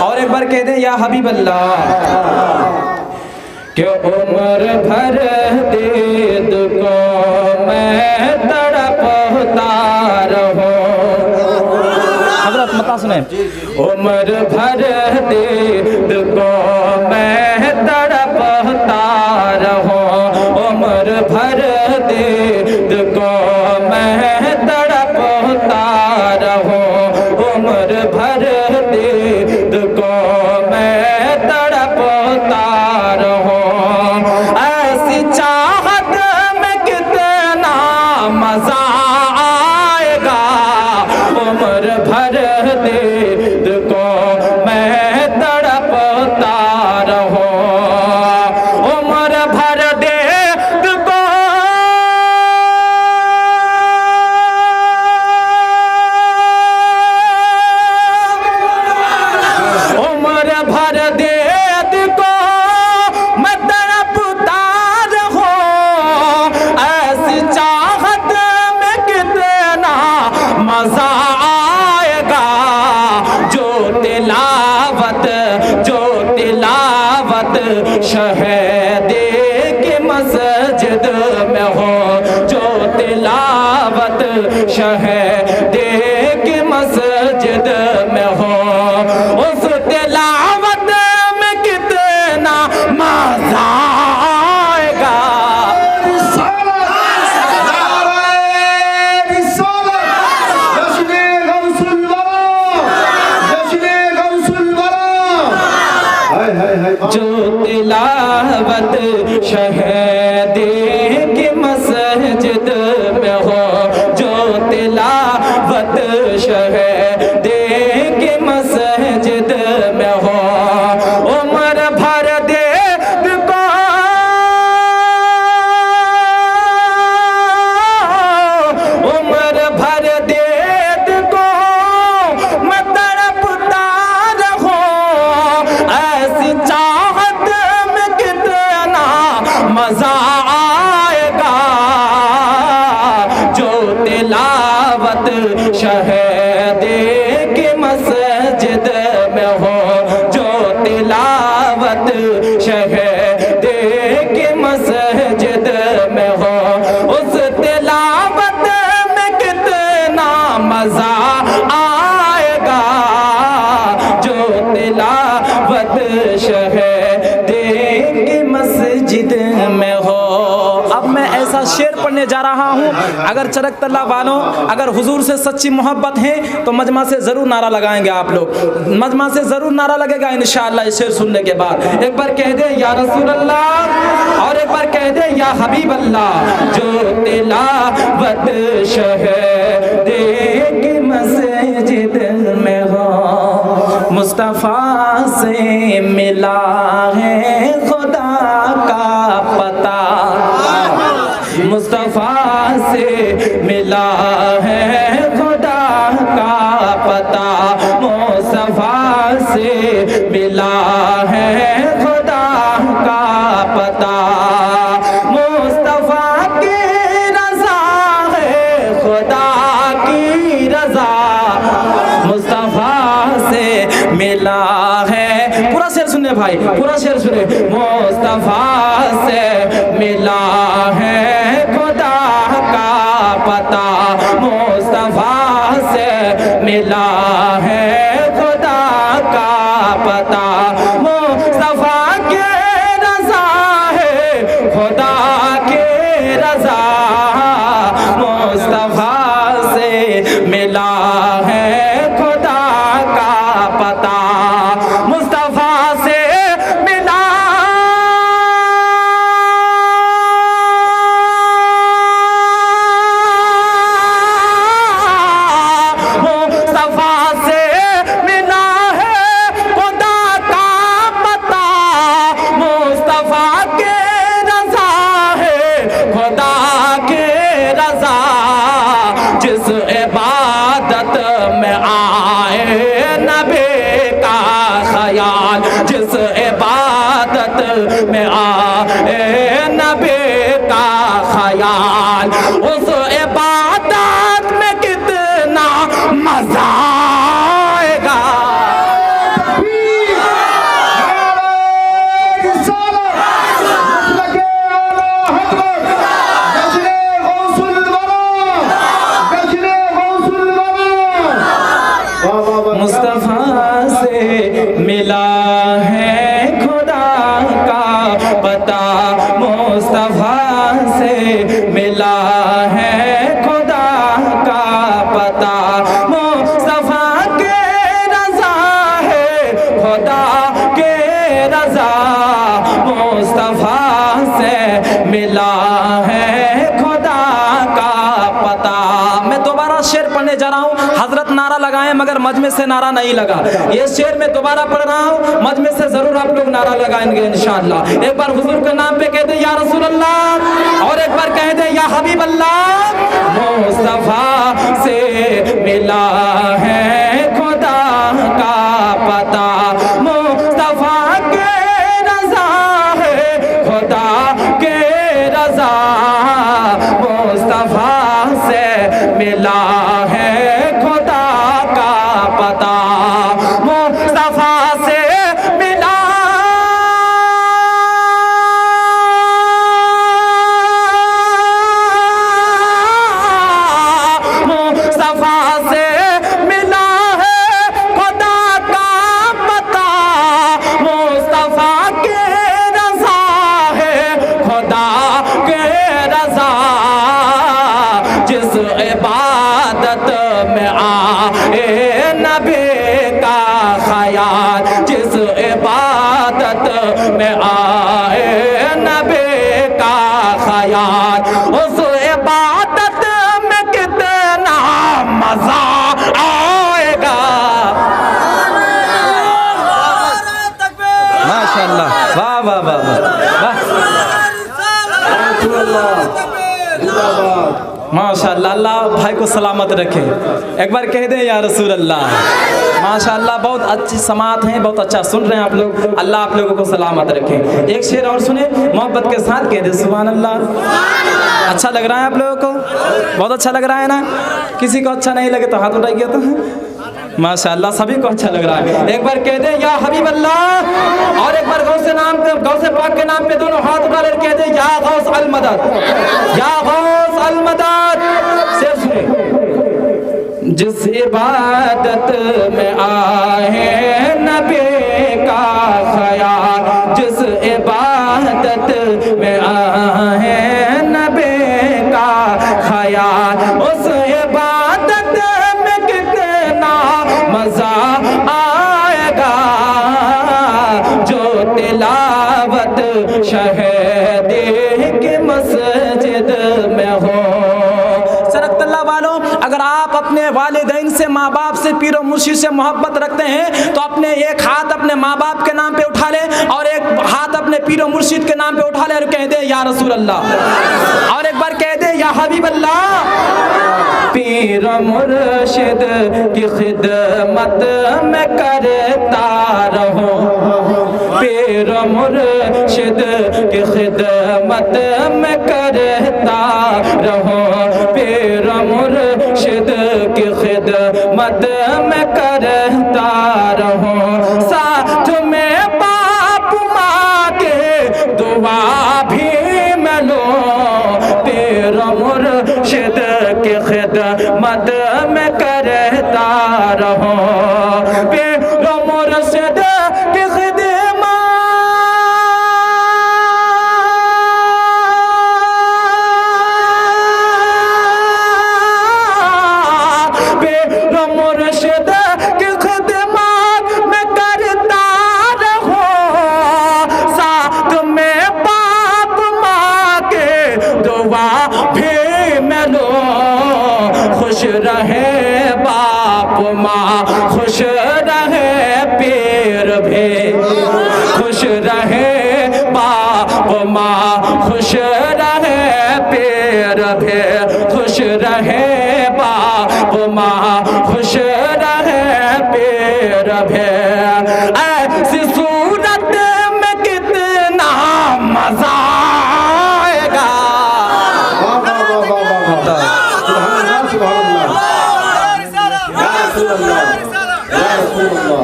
और एक बार कह दें या हबीब अल्लाह। क्यों उम्र भर दीद को मैं तड़पता रहूं। हजरत मता सुने। उम्र भर दीद को मैं तड़पता रहूं, उम्र भर दीद को मैं तड़पता रहूं, उम्र भर दीद को मैं तड़पता रहूं। ऐसी चाहत में कितना मजा आएगा, उम्र भर दीद को मैं तड़पता रहूं, उम्र भर दीद को उम्र भर दीद को मैं तड़पता रहूं। ऐसी चाहत में कितना मजा आएगा, जो तिलावत शहदे की मस्जिद में हो, जो तिलावत शहदे की मस्जिद में हो, उस तिलावत में कितना मजा आएगा। जो तिलावत शहदे की मस्जिद में हो, जो तिलावत शहदे की मस्जिद में हो, उम्र भर दीद को उम्र भर दीद को मैं तड़पता रहूं। ऐसी चाहत में कितना मजा आएगा, जो तिलावत शहदे की मस्जिद में हो, जो तिलावत शहदे की मस्जिद में हो, उस तिलावत में कितना मजा आएगा, जो तिलावत शहदे की मस्जिद में हो। अब मैं ऐसा शेर पढ़ने जा रहा हूँ, अगर चरक तल्ला वालों अगर हुजूर से सच्ची मोहब्बत है तो मजमा से जरूर नारा लगाएंगे आप लोग, मजमा से जरूर नारा लगेगा इंशाअल्लाह इस शेर सुनने के बाद। एक बार कह दे या रसूल अल्लाह और एक बार कह दे या हबीब अल्लाह। जो तिलावत शहदे की मस्जिद में हो, मुस्तफ़ा से मिला है खुदा का पता, मुस्तफ़ा से मिला है खुदा का पता, मुस्तफ़ा से मिला है खुदा का पता, मुस्तफ़ा की रज़ा है खुदा की रज़ा, मुस्तफ़ा से मिला है। पूरा शेर सुने भाई, पूरा शेर सुने। मुस्तफ़ा से मिला है खुदा का पता, मुस्तफ़ा से मिला है खुदा का पता, मुस्तफ़ा की रज़ा है खुदा की रज़ा, मुस्तफ़ा से मिला है खुदा का पता, मुस्तफ़ा से मिला में आए नबी का ख्याल, उस इबादत में कितना मजा आएगा। मिला है खुदा का पता, मुस्तफा से मिला है खुदा का पता। मुस्तफा के रज़ा है खुदा के रज़ा, मुस्तफा से मिला है खुदा का पता। मैं दोबारा शेर पढ़ने जा रहा हूँ। हजरत नारा लगाए मगर मजमे से नारा नहीं लगा। ये शेर मैं दोबारा पढ़ रहा हूँ, मजमे से जरूर आप लोग नारा लगाएंगे इंशाअल्लाह। एक बार हुजूर के नाम पे कह दे या रसूल अल्लाह, और एक बार कह दे या हबीब अल्लाह। मुस्तफा से मिला है खुदा का पता, मुस्तफा के रज़ा है खुदा के रज़ा, मुस्तफा से मिला है खुदा का पता। मुस्तफा से मिला मुस्तफा से मिला है खुदा का पता, मुस्तफा के रज़ा है खुदा के रज़ा। जिस इबादत में आए नबी का ख्याल, जिस इबादत में आए नबी का ख्याल, उस इबादत में कितना मजा आएगा। माशाअल्लाह, वाह वाह वाह वाह, माशाअल्लाह। अल्लाह भाई को सलामत रखे। एक बार कह दें या रसूल अल्लाह। माशाअल्लाह, बहुत अच्छी समात हैं, बहुत अच्छा सुन रहे हैं आप लोग। अल्लाह आप लोगों को सलामत रखे। एक शेर और सुने, मोहब्बत के साथ कह दे सुभान अल्लाह। अच्छा लग रहा है आप लोगों को? बहुत अच्छा लग रहा है ना? किसी को अच्छा नहीं लगे तो हाथ उठाइए तो। माशाअल्लाह, सभी को अच्छा लग रहा है। एक बार कह दे या हबीब अल्लाह, और एक बार गौसे पाक के नाम पे दोनों हाथ उठा कर कह दे या गौस अल मदद, या गौस अल मदद। से सुने, जिस इबादत में आए नबी का ख्याल, जिस इबादत में आए नबी का ख्याल, उस इबादत में कितना मजा आएगा। जो तिलावत शहदे की मस्जिद में हो। सरकतल्लाह वालों, अगर आप अपने वालिदैन से, माँ बाप से, पीरो मुर्शिद से मोहब्बत रखते हैं तो अपने एक हाथ अपने माँ बाप के नाम पे उठा ले और एक हाथ अपने पीरो मुर्शिद के नाम पे उठा ले और कह दे या रसूल अल्लाह, और एक बार कह दे या हबीब अल्लाह। पीर मुर्शिद की खिदमत में करता रहूं, पीर मुर्शिद की खिदमत में करता रहूं, पीर मुर्शिद की खिदमत में करता रहूं। साथ में बाप माँ के दुआ भी मैं लूं, पीर मुर्शिद की खिदमत में करता रहूं, पीर मुर्शिद की खिदमत, पीर मुर्शिद की खिदमत में करता रहूं। साथ में बाप माँ के दुआ भी मैं लूं। खुश रहे बाप माँ, खुश रहे पीर भी, खुश रहे बाप माँ, खुश रहे पीर भी, खुश रहे बाप माँ, खुश रहे पीर भी। ऐसी सूरत में कितना मजा आएगा।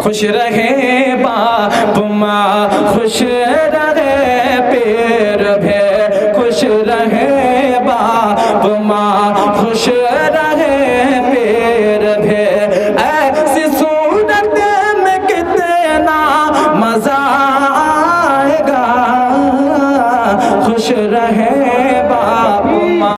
खुश रहे बाप माँ, खुश रहे पीर भी, खुश रहे बाप माँ, खुश रहे